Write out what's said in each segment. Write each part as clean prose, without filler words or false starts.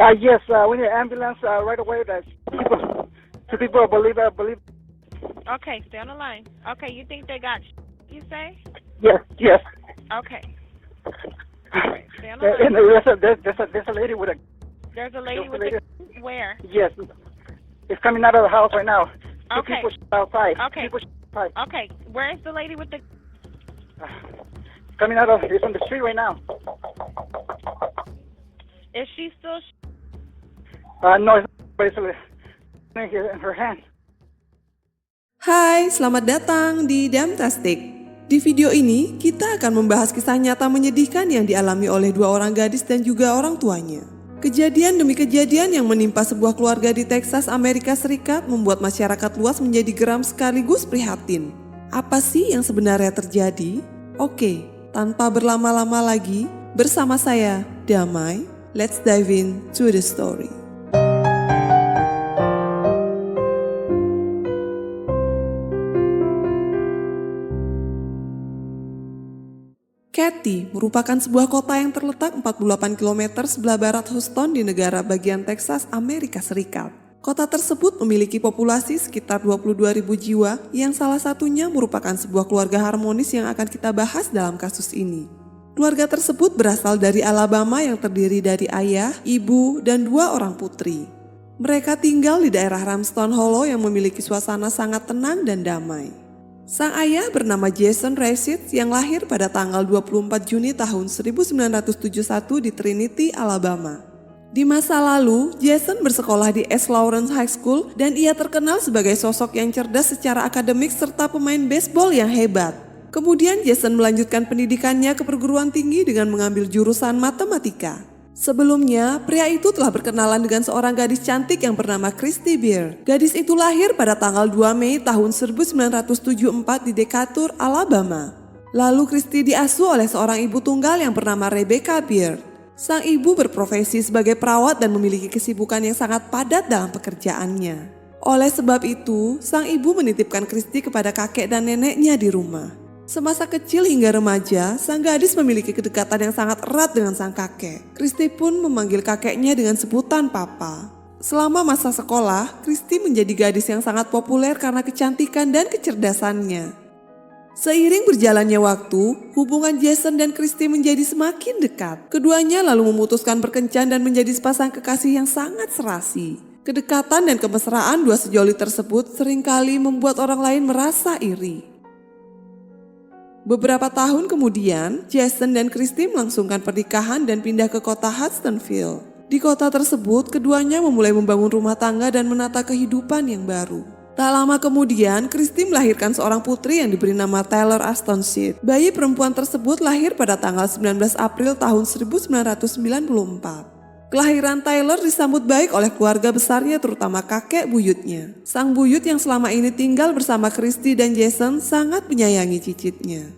Yes, we need ambulance right away. That two people believe. Okay, stay on the line. Okay, you think they got you say? Yes, yes. Okay. All right, stay on the line. And there's a lady with a. There's a lady with the where? Yes, it's coming out of the house right now. Okay. Two people outside. Okay. People outside. Okay, where is the lady with the? Coming out of. It's on the street right now. Is she still? No, it's in her hand. Hai, selamat datang di Damtastic. Di video ini, kita akan membahas kisah nyata menyedihkan yang dialami oleh dua orang gadis dan juga orang tuanya. Kejadian demi kejadian yang menimpa sebuah keluarga di Texas, Amerika Serikat membuat masyarakat luas menjadi geram sekaligus prihatin. Apa sih yang sebenarnya terjadi? Oke, tanpa berlama-lama lagi, bersama saya, Damai, let's dive in to the story. Katy merupakan sebuah kota yang terletak 48 km sebelah barat Houston di negara bagian Texas, Amerika Serikat. Kota tersebut memiliki populasi sekitar 22.000 jiwa yang salah satunya merupakan sebuah keluarga harmonis yang akan kita bahas dalam kasus ini. Keluarga tersebut berasal dari Alabama yang terdiri dari ayah, ibu, dan 2 orang putri. Mereka tinggal di daerah Ramston Hollow yang memiliki suasana sangat tenang dan damai. Sang ayah bernama Jason Rashid yang lahir pada tanggal 24 Juni tahun 1971 di Trinity, Alabama. Di masa lalu, Jason bersekolah di S. Lawrence High School dan ia terkenal sebagai sosok yang cerdas secara akademik serta pemain baseball yang hebat. Kemudian Jason melanjutkan pendidikannya ke perguruan tinggi dengan mengambil jurusan matematika. Sebelumnya, pria itu telah berkenalan dengan seorang gadis cantik yang bernama Christy Beer. Gadis itu lahir pada tanggal 2 Mei tahun 1974 di Decatur, Alabama. Lalu Christy diasuh oleh seorang ibu tunggal yang bernama Rebecca Beer. Sang ibu berprofesi sebagai perawat dan memiliki kesibukan yang sangat padat dalam pekerjaannya. Oleh sebab itu, sang ibu menitipkan Christy kepada kakek dan neneknya di rumah. Semasa kecil hingga remaja, sang gadis memiliki kedekatan yang sangat erat dengan sang kakek. Christy pun memanggil kakeknya dengan sebutan papa. Selama masa sekolah, Christy menjadi gadis yang sangat populer karena kecantikan dan kecerdasannya. Seiring berjalannya waktu, hubungan Jason dan Christy menjadi semakin dekat. Keduanya lalu memutuskan berkencan dan menjadi sepasang kekasih yang sangat serasi. Kedekatan dan kemesraan dua sejoli tersebut seringkali membuat orang lain merasa iri. Beberapa tahun kemudian, Jason dan Christy melangsungkan pernikahan dan pindah ke kota Hudsonville. Di kota tersebut, keduanya memulai membangun rumah tangga dan menata kehidupan yang baru. Tak lama kemudian, Christy melahirkan seorang putri yang diberi nama Taylor Ashton Seed. Bayi perempuan tersebut lahir pada tanggal 19 April tahun 1994. Kelahiran Taylor disambut baik oleh keluarga besarnya terutama kakek buyutnya. Sang buyut yang selama ini tinggal bersama Christy dan Jason sangat menyayangi cicitnya.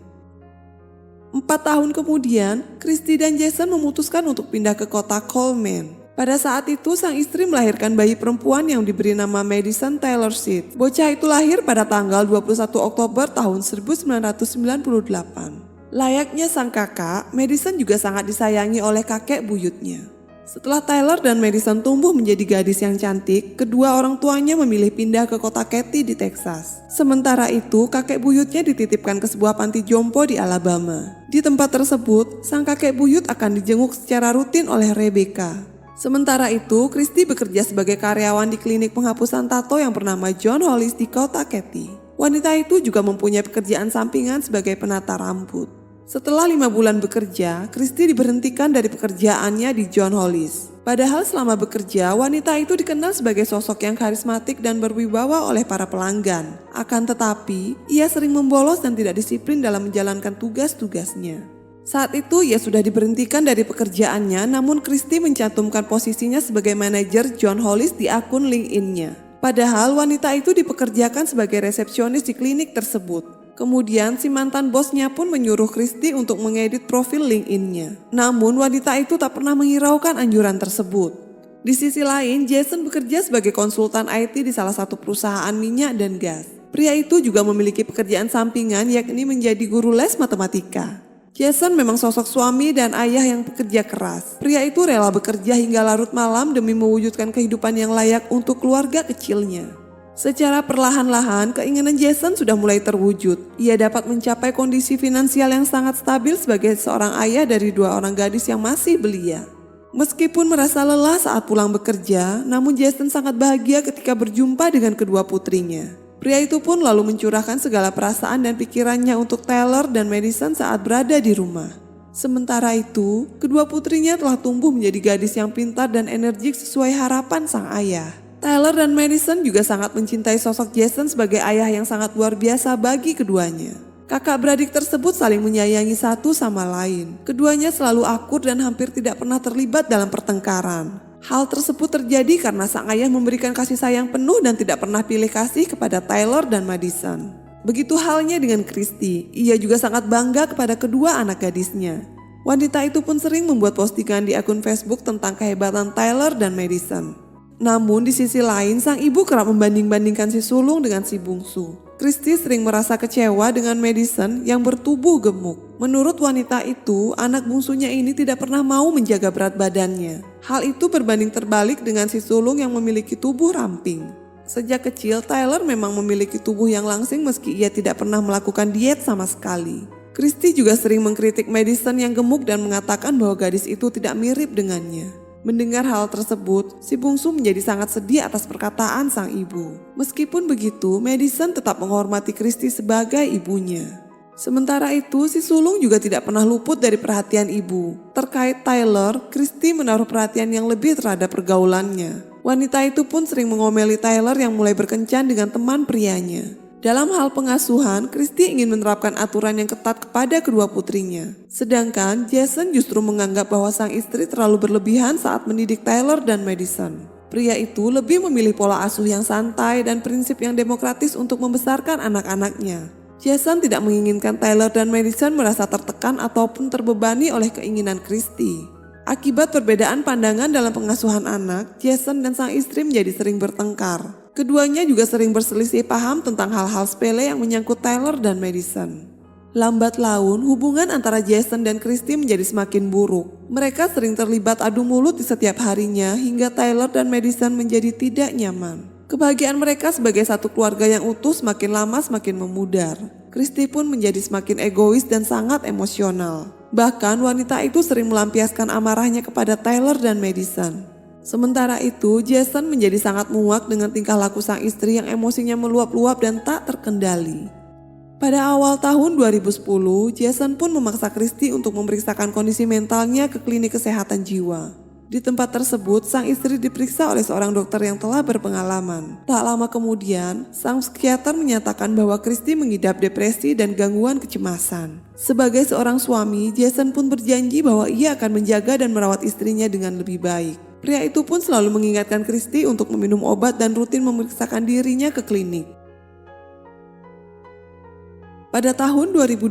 4 tahun kemudian, Christy dan Jason memutuskan untuk pindah ke kota Coleman. Pada saat itu sang istri melahirkan bayi perempuan yang diberi nama Madison Taylor Seed. Bocah itu lahir pada tanggal 21 Oktober tahun 1998. Layaknya sang kakak, Madison juga sangat disayangi oleh kakek buyutnya. Setelah Taylor dan Madison tumbuh menjadi gadis yang cantik, kedua orang tuanya memilih pindah ke kota Katy di Texas. Sementara itu, kakek buyutnya dititipkan ke sebuah panti jompo di Alabama. Di tempat tersebut, sang kakek buyut akan dijenguk secara rutin oleh Rebecca. Sementara itu, Christy bekerja sebagai karyawan di klinik penghapusan tato yang bernama John Hollis di kota Katy. Wanita itu juga mempunyai pekerjaan sampingan sebagai penata rambut. Setelah 5 bulan bekerja, Christy diberhentikan dari pekerjaannya di John Hollis. Padahal selama bekerja, wanita itu dikenal sebagai sosok yang karismatik dan berwibawa oleh para pelanggan. Akan tetapi, ia sering membolos dan tidak disiplin dalam menjalankan tugas-tugasnya. Saat itu ia sudah diberhentikan dari pekerjaannya, namun Christy mencantumkan posisinya sebagai manajer John Hollis di akun LinkedIn-nya. Padahal wanita itu dipekerjakan sebagai resepsionis di klinik tersebut. Kemudian si mantan bosnya pun menyuruh Christy untuk mengedit profil LinkedIn-nya. Namun wanita itu tak pernah menghiraukan anjuran tersebut. Di sisi lain, Jason bekerja sebagai konsultan IT di salah satu perusahaan minyak dan gas. Pria itu juga memiliki pekerjaan sampingan yakni menjadi guru les matematika. Jason memang sosok suami dan ayah yang bekerja keras. Pria itu rela bekerja hingga larut malam demi mewujudkan kehidupan yang layak untuk keluarga kecilnya. Secara perlahan-lahan, keinginan Jason sudah mulai terwujud. Ia dapat mencapai kondisi finansial yang sangat stabil sebagai seorang ayah dari 2 orang gadis yang masih belia. Meskipun merasa lelah saat pulang bekerja, namun Jason sangat bahagia ketika berjumpa dengan kedua putrinya. Pria itu pun lalu mencurahkan segala perasaan dan pikirannya untuk Tyler dan Madison saat berada di rumah. Sementara itu, kedua putrinya telah tumbuh menjadi gadis yang pintar dan energik sesuai harapan sang ayah. Tyler dan Madison juga sangat mencintai sosok Jason sebagai ayah yang sangat luar biasa bagi keduanya. Kakak beradik tersebut saling menyayangi satu sama lain. Keduanya selalu akur dan hampir tidak pernah terlibat dalam pertengkaran. Hal tersebut terjadi karena sang ayah memberikan kasih sayang penuh dan tidak pernah pilih kasih kepada Tyler dan Madison. Begitu halnya dengan Christy, ia juga sangat bangga kepada kedua anak gadisnya. Wanita itu pun sering membuat postingan di akun Facebook tentang kehebatan Tyler dan Madison. Namun di sisi lain, sang ibu kerap membanding-bandingkan si sulung dengan si bungsu. Christy sering merasa kecewa dengan Madison yang bertubuh gemuk. Menurut wanita itu, anak bungsunya ini tidak pernah mau menjaga berat badannya. Hal itu berbanding terbalik dengan si sulung yang memiliki tubuh ramping. Sejak kecil, Tyler memang memiliki tubuh yang langsing meski ia tidak pernah melakukan diet sama sekali. Christy juga sering mengkritik Madison yang gemuk dan mengatakan bahwa gadis itu tidak mirip dengannya. Mendengar hal tersebut, si bungsu menjadi sangat sedih atas perkataan sang ibu. Meskipun begitu, Madison tetap menghormati Christy sebagai ibunya. Sementara itu, si sulung juga tidak pernah luput dari perhatian ibu. Terkait Tyler, Christy menaruh perhatian yang lebih terhadap pergaulannya. Wanita itu pun sering mengomeli Tyler yang mulai berkencan dengan teman prianya. Dalam hal pengasuhan, Christy ingin menerapkan aturan yang ketat kepada kedua putrinya. Sedangkan Jason justru menganggap bahwa sang istri terlalu berlebihan saat mendidik Tyler dan Madison. Pria itu lebih memilih pola asuh yang santai dan prinsip yang demokratis untuk membesarkan anak-anaknya. Jason tidak menginginkan Tyler dan Madison merasa tertekan ataupun terbebani oleh keinginan Christy. Akibat perbedaan pandangan dalam pengasuhan anak, Jason dan sang istri menjadi sering bertengkar. Keduanya juga sering berselisih paham tentang hal-hal sepele yang menyangkut Tyler dan Madison. Lambat laun, hubungan antara Jason dan Christy menjadi semakin buruk. Mereka sering terlibat adu mulut di setiap harinya hingga Tyler dan Madison menjadi tidak nyaman. Kebahagiaan mereka sebagai satu keluarga yang utuh semakin lama semakin memudar. Christy pun menjadi semakin egois dan sangat emosional. Bahkan wanita itu sering melampiaskan amarahnya kepada Tyler dan Madison. Sementara itu, Jason menjadi sangat muak dengan tingkah laku sang istri yang emosinya meluap-luap dan tak terkendali. Pada awal tahun 2010, Jason pun memaksa Christy untuk memeriksakan kondisi mentalnya ke klinik kesehatan jiwa. Di tempat tersebut, sang istri diperiksa oleh seorang dokter yang telah berpengalaman. Tak lama kemudian, sang psikiater menyatakan bahwa Christy mengidap depresi dan gangguan kecemasan. Sebagai seorang suami, Jason pun berjanji bahwa ia akan menjaga dan merawat istrinya dengan lebih baik. Pria itu pun selalu mengingatkan Christy untuk meminum obat dan rutin memeriksakan dirinya ke klinik. Pada tahun 2012,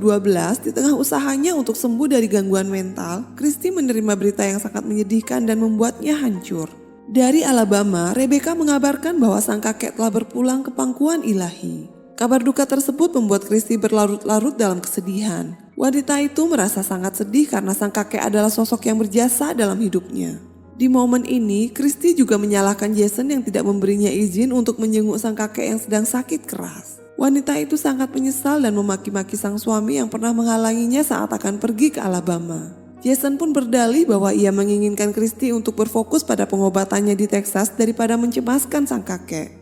di tengah usahanya untuk sembuh dari gangguan mental, Christy menerima berita yang sangat menyedihkan dan membuatnya hancur. Dari Alabama, Rebecca mengabarkan bahwa sang kakek telah berpulang ke pangkuan ilahi. Kabar duka tersebut membuat Christy berlarut-larut dalam kesedihan. Wanita itu merasa sangat sedih karena sang kakek adalah sosok yang berjasa dalam hidupnya. Di momen ini, Christy juga menyalahkan Jason yang tidak memberinya izin untuk menjenguk sang kakek yang sedang sakit keras. Wanita itu sangat menyesal dan memaki-maki sang suami yang pernah menghalanginya saat akan pergi ke Alabama. Jason pun berdalih bahwa ia menginginkan Christy untuk berfokus pada pengobatannya di Texas daripada mencemaskan sang kakek.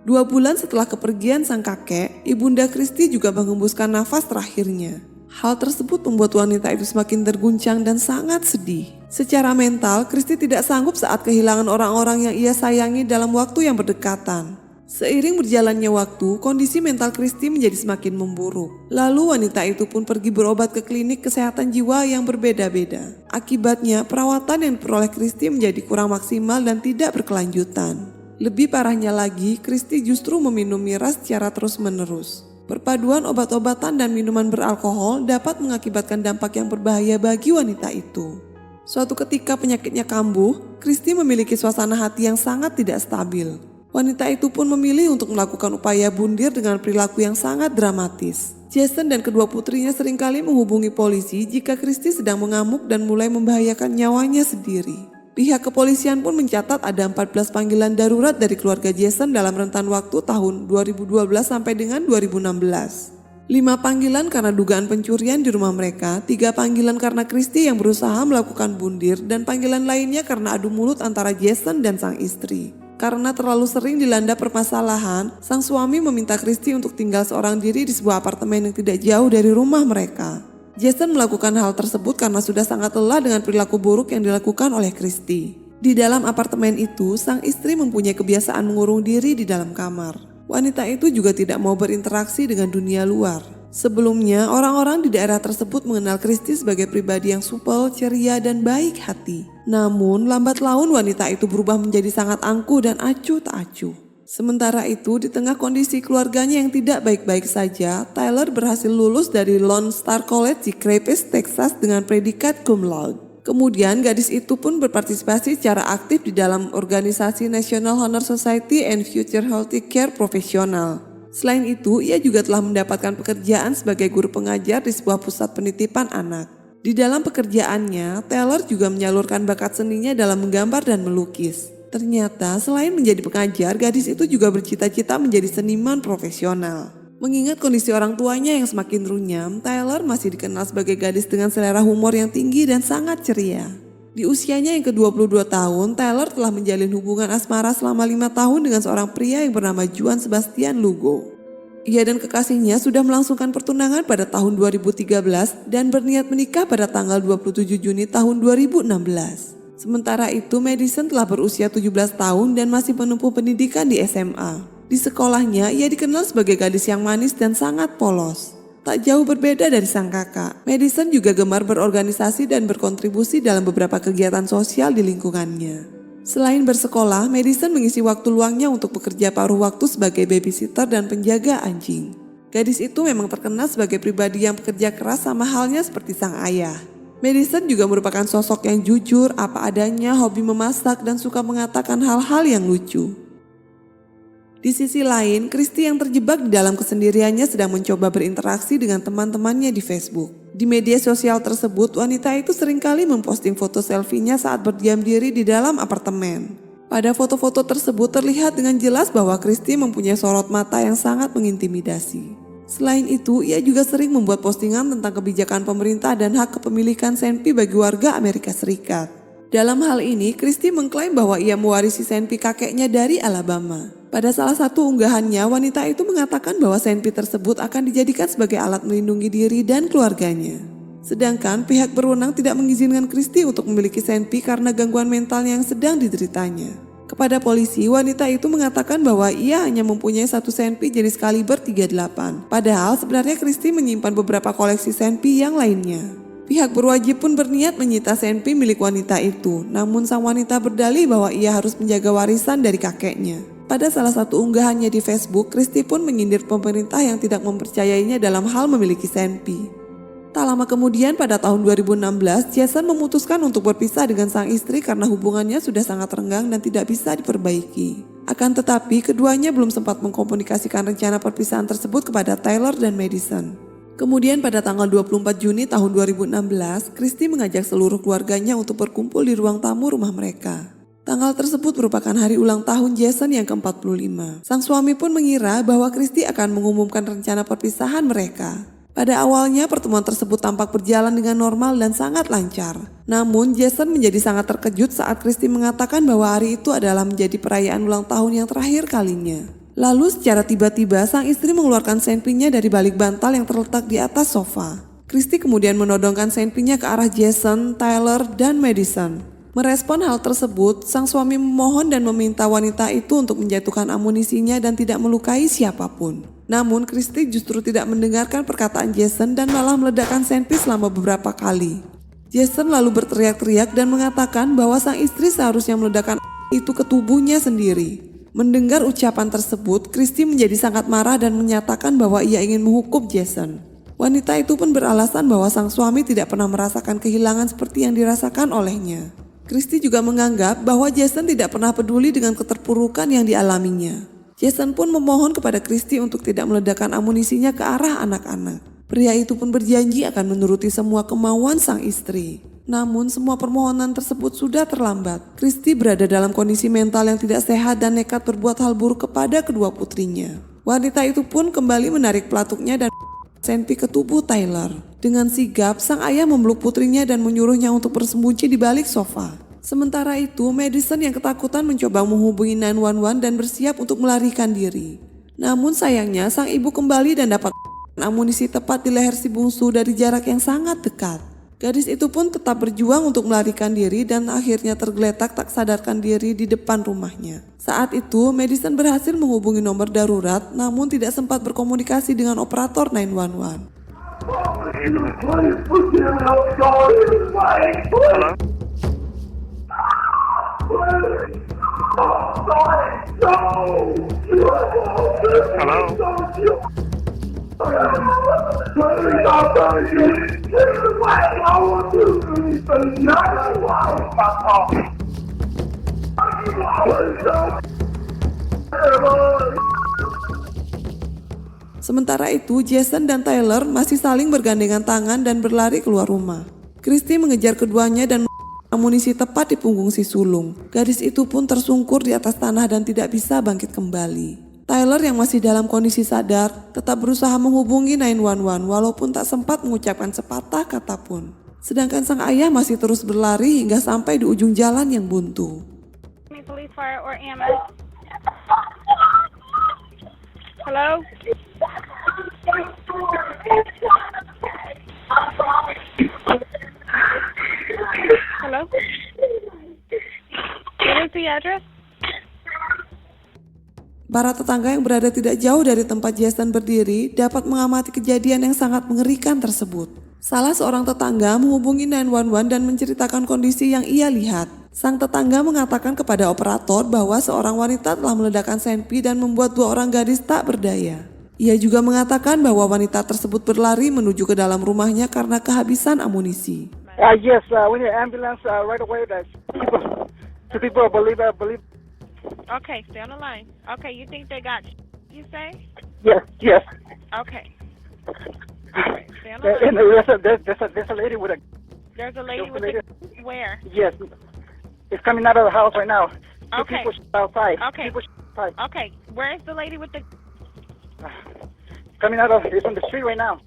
2 bulan setelah kepergian sang kakek, ibunda Christy juga menghembuskan nafas terakhirnya. Hal tersebut membuat wanita itu semakin terguncang dan sangat sedih. Secara mental, Christy tidak sanggup saat kehilangan orang-orang yang ia sayangi dalam waktu yang berdekatan. Seiring berjalannya waktu, kondisi mental Christy menjadi semakin memburuk. Lalu wanita itu pun pergi berobat ke klinik kesehatan jiwa yang berbeda-beda. Akibatnya, perawatan yang diperoleh Christy menjadi kurang maksimal dan tidak berkelanjutan. Lebih parahnya lagi, Christy justru meminum miras secara terus-menerus. Perpaduan obat-obatan dan minuman beralkohol dapat mengakibatkan dampak yang berbahaya bagi wanita itu. Suatu ketika penyakitnya kambuh, Christy memiliki suasana hati yang sangat tidak stabil. Wanita itu pun memilih untuk melakukan upaya bundir dengan perilaku yang sangat dramatis. Jason dan kedua putrinya seringkali menghubungi polisi jika Christy sedang mengamuk dan mulai membahayakan nyawanya sendiri. Pihak kepolisian pun mencatat ada 14 panggilan darurat dari keluarga Jason dalam rentan waktu tahun 2012 sampai dengan 2016. 5 panggilan karena dugaan pencurian di rumah mereka, 3 panggilan karena Christy yang berusaha melakukan bundir, dan panggilan lainnya karena adu mulut antara Jason dan sang istri. Karena terlalu sering dilanda permasalahan, sang suami meminta Christy untuk tinggal seorang diri di sebuah apartemen yang tidak jauh dari rumah mereka. Jason melakukan hal tersebut karena sudah sangat lelah dengan perilaku buruk yang dilakukan oleh Christy. Di dalam apartemen itu, sang istri mempunyai kebiasaan mengurung diri di dalam kamar. Wanita itu juga tidak mau berinteraksi dengan dunia luar. Sebelumnya, orang-orang di daerah tersebut mengenal Christy sebagai pribadi yang supel, ceria, dan baik hati. Namun, lambat laun wanita itu berubah menjadi sangat angkuh dan acuh tak acuh. Sementara itu, di tengah kondisi keluarganya yang tidak baik-baik saja, Tyler berhasil lulus dari Lone Star College di Crepes, Texas dengan predikat cum laude. Kemudian gadis itu pun berpartisipasi secara aktif di dalam organisasi National Honor Society and Future Healthy Care Professional. Selain itu, ia juga telah mendapatkan pekerjaan sebagai guru pengajar di sebuah pusat penitipan anak. Di dalam pekerjaannya, Taylor juga menyalurkan bakat seninya dalam menggambar dan melukis. Ternyata selain menjadi pengajar, gadis itu juga bercita-cita menjadi seniman profesional. Mengingat kondisi orang tuanya yang semakin runyam, Taylor masih dikenal sebagai gadis dengan selera humor yang tinggi dan sangat ceria. Di usianya yang ke-22 tahun, Taylor telah menjalin hubungan asmara selama 5 tahun dengan seorang pria yang bernama Juan Sebastian Lugo. Ia dan kekasihnya sudah melangsungkan pertunangan pada tahun 2013 dan berniat menikah pada tanggal 27 Juni tahun 2016. Sementara itu, Madison telah berusia 17 tahun dan masih menempuh pendidikan di SMA. Di sekolahnya, ia dikenal sebagai gadis yang manis dan sangat polos. Tak jauh berbeda dari sang kakak, Madison juga gemar berorganisasi dan berkontribusi dalam beberapa kegiatan sosial di lingkungannya. Selain bersekolah, Madison mengisi waktu luangnya untuk bekerja paruh waktu sebagai babysitter dan penjaga anjing. Gadis itu memang terkenal sebagai pribadi yang bekerja keras sama halnya seperti sang ayah. Madison juga merupakan sosok yang jujur, apa adanya, hobi memasak, dan suka mengatakan hal-hal yang lucu. Di sisi lain, Christy yang terjebak di dalam kesendiriannya sedang mencoba berinteraksi dengan teman-temannya di Facebook. Di media sosial tersebut, wanita itu seringkali memposting foto selfie-nya saat berdiam diri di dalam apartemen. Pada foto-foto tersebut terlihat dengan jelas bahwa Christy mempunyai sorot mata yang sangat mengintimidasi. Selain itu, ia juga sering membuat postingan tentang kebijakan pemerintah dan hak kepemilikan senpi bagi warga Amerika Serikat. Dalam hal ini, Christy mengklaim bahwa ia mewarisi senpi kakeknya dari Alabama. Pada salah satu unggahannya, wanita itu mengatakan bahwa senpi tersebut akan dijadikan sebagai alat melindungi diri dan keluarganya. Sedangkan pihak berwenang tidak mengizinkan Christy untuk memiliki senpi karena gangguan mental yang sedang dideritanya. Kepada polisi, wanita itu mengatakan bahwa ia hanya mempunyai satu senpi jenis kaliber 38. Padahal sebenarnya Christy menyimpan beberapa koleksi senpi yang lainnya. Pihak berwajib pun berniat menyita senpi milik wanita itu, namun sang wanita berdalih bahwa ia harus menjaga warisan dari kakeknya. Pada salah satu unggahannya di Facebook, Christy pun menyindir pemerintah yang tidak mempercayainya dalam hal memiliki senpi. Tak lama kemudian pada tahun 2016, Jason memutuskan untuk berpisah dengan sang istri karena hubungannya sudah sangat renggang dan tidak bisa diperbaiki. Akan tetapi, keduanya belum sempat mengkomunikasikan rencana perpisahan tersebut kepada Taylor dan Madison. Kemudian pada tanggal 24 Juni tahun 2016, Christy mengajak seluruh keluarganya untuk berkumpul di ruang tamu rumah mereka. Tanggal tersebut merupakan hari ulang tahun Jason yang ke-45. Sang suami pun mengira bahwa Christy akan mengumumkan rencana perpisahan mereka. Pada awalnya pertemuan tersebut tampak berjalan dengan normal dan sangat lancar. Namun Jason menjadi sangat terkejut saat Christy mengatakan bahwa hari itu adalah menjadi perayaan ulang tahun yang terakhir kalinya. Lalu secara tiba-tiba sang istri mengeluarkan senpinya dari balik bantal yang terletak di atas sofa. Christy kemudian menodongkan senpinya ke arah Jason, Tyler, dan Madison. Merespon hal tersebut, sang suami memohon dan meminta wanita itu untuk menjatuhkan amunisinya dan tidak melukai siapapun. Namun Christy justru tidak mendengarkan perkataan Jason dan malah meledakkan senpi selama beberapa kali. Jason lalu berteriak-teriak dan mengatakan bahwa sang istri seharusnya meledakkan itu ke tubuhnya sendiri. Mendengar ucapan tersebut, Christy menjadi sangat marah dan menyatakan bahwa ia ingin menghukum Jason. Wanita itu pun beralasan bahwa sang suami tidak pernah merasakan kehilangan seperti yang dirasakan olehnya. Christy juga menganggap bahwa Jason tidak pernah peduli dengan keterpurukan yang dialaminya. Jason pun memohon kepada Christy untuk tidak meledakkan amunisinya ke arah anak-anak. Pria itu pun berjanji akan menuruti semua kemauan sang istri. Namun semua permohonan tersebut sudah terlambat. Christy berada dalam kondisi mental yang tidak sehat dan nekat berbuat hal buruk kepada kedua putrinya. Wanita itu pun kembali menarik pelatuknya dan Senpi ke tubuh Tyler. Dengan sigap, sang ayah memeluk putrinya dan menyuruhnya untuk bersembunyi di balik sofa. Sementara itu, Madison yang ketakutan mencoba menghubungi 911 dan bersiap untuk melarikan diri. Namun sayangnya, sang ibu kembali dan dapat amunisi tepat di leher si bungsu dari jarak yang sangat dekat. Gadis itu pun tetap berjuang untuk melarikan diri dan akhirnya tergeletak tak sadarkan diri di depan rumahnya. Saat itu, Madison berhasil menghubungi nomor darurat namun tidak sempat berkomunikasi dengan operator 911. Sementara itu, Jason dan Tyler masih saling bergandengan tangan dan berlari keluar rumah. Christy mengejar keduanya dan amunisi tepat di punggung si sulung. Gadis itu pun tersungkur di atas tanah dan tidak bisa bangkit kembali. Tyler yang masih dalam kondisi sadar tetap berusaha menghubungi 911 walaupun tak sempat mengucapkan sepatah kata pun. Sedangkan sang ayah masih terus berlari hingga sampai di ujung jalan yang buntu. Police, fire, or EMS. Hello? Hello? What is the address? Para tetangga yang berada tidak jauh dari tempat Jason berdiri dapat mengamati kejadian yang sangat mengerikan tersebut. Salah seorang tetangga menghubungi 911 dan menceritakan kondisi yang ia lihat. Sang tetangga mengatakan kepada operator bahwa seorang wanita telah meledakkan senpi dan membuat dua orang gadis tak berdaya. Ia juga mengatakan bahwa wanita tersebut berlari menuju ke dalam rumahnya karena kehabisan amunisi. Yes, we need an ambulance right away. That people believe. Okay, stay on the line. Okay, you think they got you say? Yes. Okay. Alright, stay on the line. And there's a lady with a. There's a lady with a where? Yes, it's coming out of the house right now. Okay. People outside. Okay. People outside. Okay, where is the lady with the... Coming out of, it's on the street right now.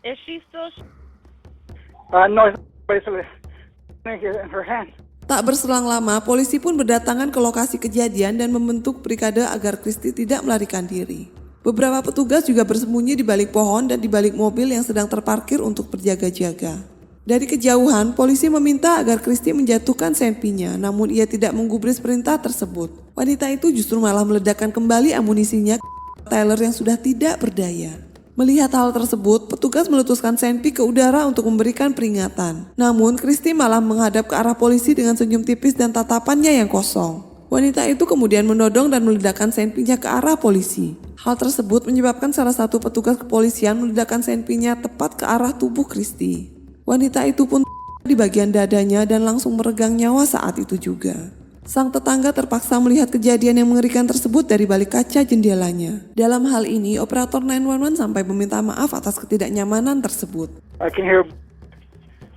Is she still... No, it's basically in her hand. Tak berselang lama, polisi pun berdatangan ke lokasi kejadian dan membentuk brigade agar Christy tidak melarikan diri. Beberapa petugas juga bersembunyi di balik pohon dan di balik mobil yang sedang terparkir untuk berjaga-jaga. Dari kejauhan, polisi meminta agar Christy menjatuhkan senpinya, namun ia tidak menggubris perintah tersebut. Wanita itu justru malah meledakkan kembali amunisinya ke Tyler yang sudah tidak berdaya. Melihat hal tersebut, petugas meletuskan senpi ke udara untuk memberikan peringatan. Namun, Christy malah menghadap ke arah polisi dengan senyum tipis dan tatapannya yang kosong. Wanita itu kemudian menodong dan meledakkan senpinya ke arah polisi. Hal tersebut menyebabkan salah satu petugas kepolisian meledakkan senpinya tepat ke arah tubuh Christy. Wanita itu pun di bagian dadanya dan langsung meregang nyawa saat itu juga. Sang tetangga terpaksa melihat kejadian yang mengerikan tersebut dari balik kaca jendelanya. Dalam hal ini, operator 911 sampai meminta maaf atas ketidaknyamanan tersebut. I can hear,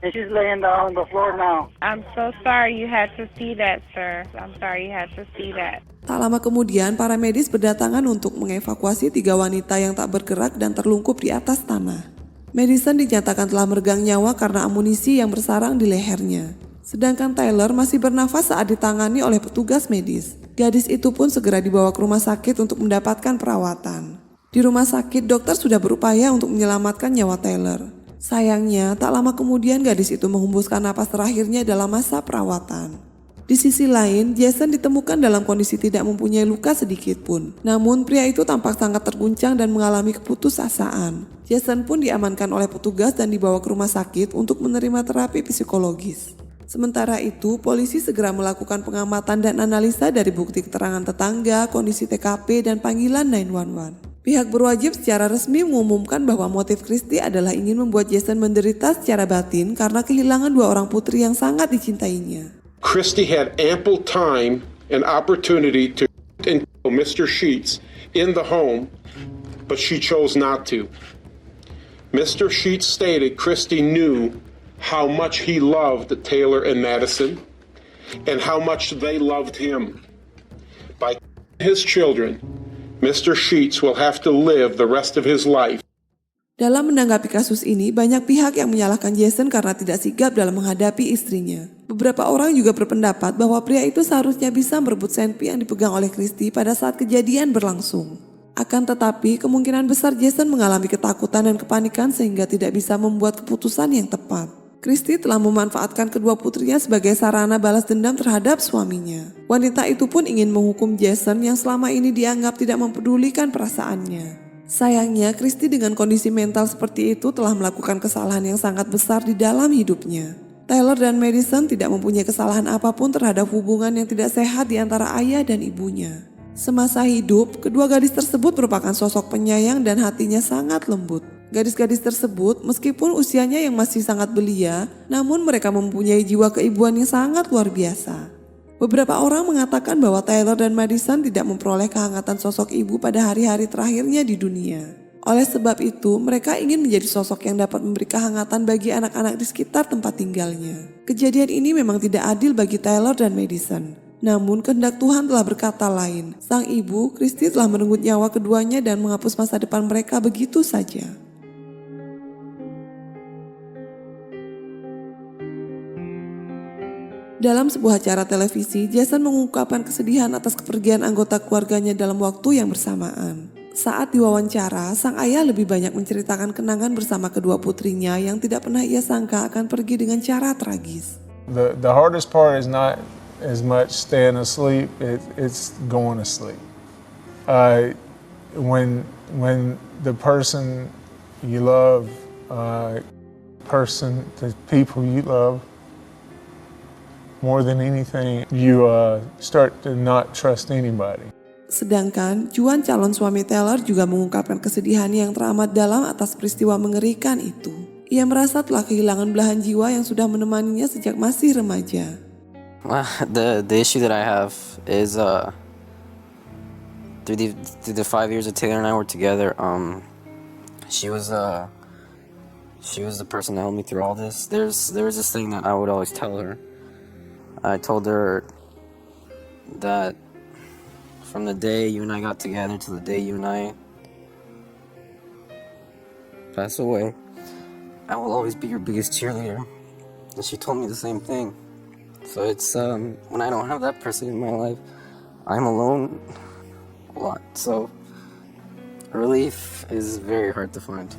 and she's laying down on the floor now. I'm so sorry you had to see that, sir. I'm sorry you had to see that. Tak lama kemudian, para medis berdatangan untuk mengevakuasi 3 wanita yang tak bergerak dan terlungkup di atas tanah. Madison dinyatakan telah meregang nyawa karena amunisi yang bersarang di lehernya. Sedangkan Tyler masih bernafas saat ditangani oleh petugas medis. Gadis itu pun segera dibawa ke rumah sakit untuk mendapatkan perawatan. Di rumah sakit, dokter sudah berupaya untuk menyelamatkan nyawa Tyler. Sayangnya, tak lama kemudian gadis itu menghembuskan napas terakhirnya dalam masa perawatan. Di sisi lain, Jason ditemukan dalam kondisi tidak mempunyai luka sedikit pun. Namun, pria itu tampak sangat terguncang dan mengalami keputusasaan. Jason pun diamankan oleh petugas dan dibawa ke rumah sakit untuk menerima terapi psikologis. Sementara itu, polisi segera melakukan pengamatan dan analisa dari bukti keterangan tetangga, kondisi TKP, dan panggilan 911. Pihak berwajib secara resmi mengumumkan bahwa motif Christy adalah ingin membuat Jason menderita secara batin karena kehilangan 2 orang putri yang sangat dicintainya. Christy had ample time an opportunity to shoot and kill Mr. Sheets in the home, but she chose not to. Mr. Sheets stated Christie knew how much he loved Taylor and Madison and how much they loved him. By his children, Mr. Sheets will have to live the rest of his life. Dalam menanggapi kasus ini, banyak pihak yang menyalahkan Jason karena tidak sigap dalam menghadapi istrinya. Beberapa orang juga berpendapat bahwa pria itu seharusnya bisa merebut senpi yang dipegang oleh Christie pada saat kejadian berlangsung. Akan tetapi, kemungkinan besar Jason mengalami ketakutan dan kepanikan sehingga tidak bisa membuat keputusan yang tepat. Christie telah memanfaatkan kedua putrinya sebagai sarana balas dendam terhadap suaminya. Wanita itu pun ingin menghukum Jason yang selama ini dianggap tidak mempedulikan perasaannya. Sayangnya, Christie dengan kondisi mental seperti itu telah melakukan kesalahan yang sangat besar di dalam hidupnya. Taylor dan Madison tidak mempunyai kesalahan apapun terhadap hubungan yang tidak sehat di antara ayah dan ibunya. Semasa hidup, kedua gadis tersebut merupakan sosok penyayang dan hatinya sangat lembut. Gadis-gadis tersebut, meskipun usianya yang masih sangat belia, namun mereka mempunyai jiwa keibuan yang sangat luar biasa. Beberapa orang mengatakan bahwa Taylor dan Madison tidak memperoleh kehangatan sosok ibu pada hari-hari terakhirnya di dunia. Oleh sebab itu, mereka ingin menjadi sosok yang dapat memberi kehangatan bagi anak-anak di sekitar tempat tinggalnya. Kejadian ini memang tidak adil bagi Taylor dan Madison. Namun kehendak Tuhan telah berkata lain. Sang ibu, Christie, telah merenggut nyawa keduanya dan menghapus masa depan mereka begitu saja. Dalam sebuah acara televisi, Jason mengungkapkan kesedihan atas kepergian anggota keluarganya dalam waktu yang bersamaan. Saat diwawancara, sang ayah lebih banyak menceritakan kenangan bersama kedua putrinya yang tidak pernah ia sangka akan pergi dengan cara tragis. The hardest part is not as much staying asleep, it's going to sleep. When the person you love, the people you love, more than anything, you start to not trust anybody. Sedangkan Juan, calon suami Taylor, juga mengungkapkan kesedihan yang teramat dalam atas peristiwa mengerikan itu. Ia merasa telah kehilangan belahan jiwa yang sudah menemaninya sejak masih remaja. The issue that I have is through the 5 years that Taylor and I were together, she was the person that helped me through all this. There was this thing that I would always tell her. I told her that from the day you and I got together to the day you and I pass away, I will always be your biggest cheerleader. And she told me the same thing. So it's when I don't have that person in my life, I'm alone a lot. So relief is very hard to find.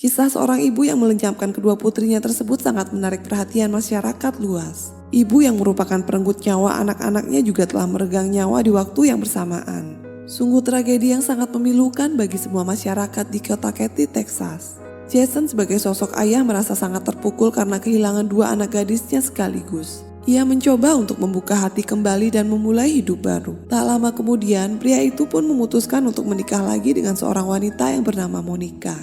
Kisah seorang ibu yang melenyapkan kedua putrinya tersebut sangat menarik perhatian masyarakat luas. Ibu yang merupakan perenggut nyawa anak-anaknya juga telah meregang nyawa di waktu yang bersamaan. Sungguh tragedi yang sangat memilukan bagi semua masyarakat di kota Katy, Texas. Jason sebagai sosok ayah merasa sangat terpukul karena kehilangan dua anak gadisnya sekaligus. Ia mencoba untuk membuka hati kembali dan memulai hidup baru. Tak lama kemudian, pria itu pun memutuskan untuk menikah lagi dengan seorang wanita yang bernama Monica.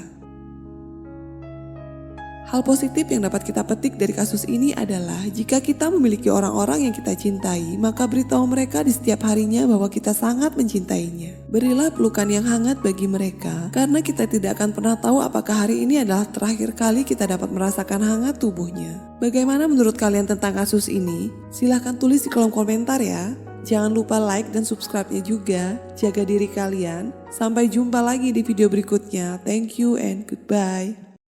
Hal positif yang dapat kita petik dari kasus ini adalah jika kita memiliki orang-orang yang kita cintai, maka beritahu mereka di setiap harinya bahwa kita sangat mencintainya. Berilah pelukan yang hangat bagi mereka, karena kita tidak akan pernah tahu apakah hari ini adalah terakhir kali kita dapat merasakan hangat tubuhnya. Bagaimana menurut kalian tentang kasus ini? Silahkan tulis di kolom komentar ya. Jangan lupa like dan subscribe-nya juga. Jaga diri kalian. Sampai jumpa lagi di video berikutnya. Thank you and goodbye.